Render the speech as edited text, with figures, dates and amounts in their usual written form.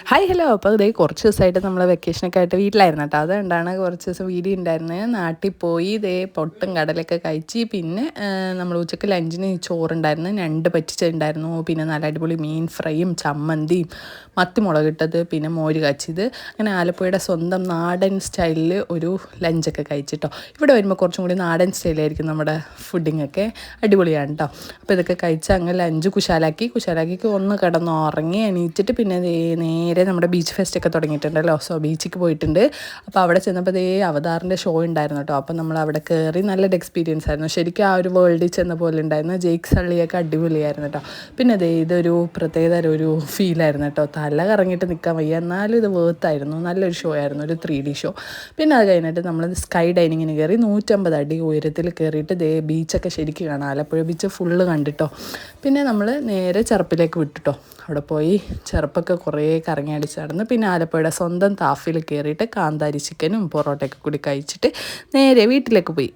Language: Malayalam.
Hi hello. അപ്പോൾ ഇതേ കുറച്ച് ദിവസമായിട്ട് നമ്മൾ വെക്കേഷനൊക്കെ ആയിട്ട് വീട്ടിലായിരുന്നു കേട്ടോ. അതുകൊണ്ടാണ് കുറച്ച് ദിവസം വീഡിയോ ഉണ്ടായിരുന്നത്. നാട്ടിൽ പോയി ഇതേ പൊട്ടും കടലൊക്കെ കഴിച്ച് പിന്നെ നമ്മൾ ഉച്ചയ്ക്ക് ലഞ്ചിന് ചോറുണ്ടായിരുന്നു, ഞണ്ട് പറ്റിച്ചിട്ടുണ്ടായിരുന്നു, പിന്നെ നല്ല അടിപൊളി മീൻ ഫ്രൈയും ചമ്മന്തിയും മത്തി മുളകിട്ടത്, പിന്നെ മോര് കാച്ചിയത്, അങ്ങനെ ആലപ്പുഴയുടെ സ്വന്തം നാടൻ സ്റ്റൈലിൽ ഒരു ലഞ്ചൊക്കെ കഴിച്ചിട്ടോ. ഇവിടെ വരുമ്പോൾ കുറച്ചും കൂടി നാടൻ സ്റ്റൈലായിരിക്കും നമ്മുടെ ഫുഡിങ്ങൊക്കെ, അടിപൊളിയാണ് കേട്ടോ. അപ്പോൾ ഇതൊക്കെ കഴിച്ച് അങ്ങ് ലഞ്ച് കുശാലാക്കി ഒന്ന് കിടന്ന് ഉറങ്ങി എണീറ്റിട്ട് പിന്നെ നേരെ നമ്മുടെ ബീച്ച് ഫെസ്റ്റൊക്കെ തുടങ്ങിയിട്ടുണ്ടല്ലോ. സോ ബീച്ചിക്ക് പോയിട്ടുണ്ട്. അപ്പോൾ അവിടെ ചെന്നപ്പോൾ അവതാറിൻ്റെ ഷോ ഉണ്ടായിരുന്നു കേട്ടോ. അപ്പോൾ നമ്മൾ അവിടെ കയറി നല്ലൊരു എക്സ്പീരിയൻസ് ആയിരുന്നു. ശരിക്കും ആ ഒരു വേൾഡിൽ ചെന്ന പോലെ ഉണ്ടായിരുന്നു. ജെയ്ക്ക് സള്ളിയൊക്കെ അടിപൊളിയായിരുന്നു കേട്ടോ. പിന്നെ ഇതൊരു പ്രത്യേകതരം ഒരു ഫീലായിരുന്നു കേട്ടോ. തല കറങ്ങിയിട്ട് നിൽക്കാൻ വയ്യ, എന്നാലും ഇത് വേർത്തായിരുന്നു. നല്ലൊരു ഷോ ആയിരുന്നു, ഒരു 3D ഷോ. പിന്നെ അത് കഴിഞ്ഞിട്ട് നമ്മൾ സ്കൈ ഡൈനിങ്ങിന് കയറി 150 അടി ഉയരത്തിൽ കയറിയിട്ട് ബീച്ചൊക്കെ ശരിക്കും കാണാം. ആലപ്പുഴ ബീച്ച് ഫുള്ള് കണ്ടിട്ടോ. പിന്നെ നമ്മൾ നേരെ ചെറുപ്പിലേക്ക് വിട്ടിട്ടോ. അവിടെ പോയി ചെറുപ്പൊക്കെ കുറേ കറങ്ങി അടിച്ച് നടന്ന് പിന്നെ ആലപ്പുഴയുടെ സ്വന്തം താഫിൽ കയറിയിട്ട് കാന്താരി ചിക്കനും പൊറോട്ടയൊക്കെ കൂടി കഴിച്ചിട്ട് നേരെ വീട്ടിലേക്ക് പോയി.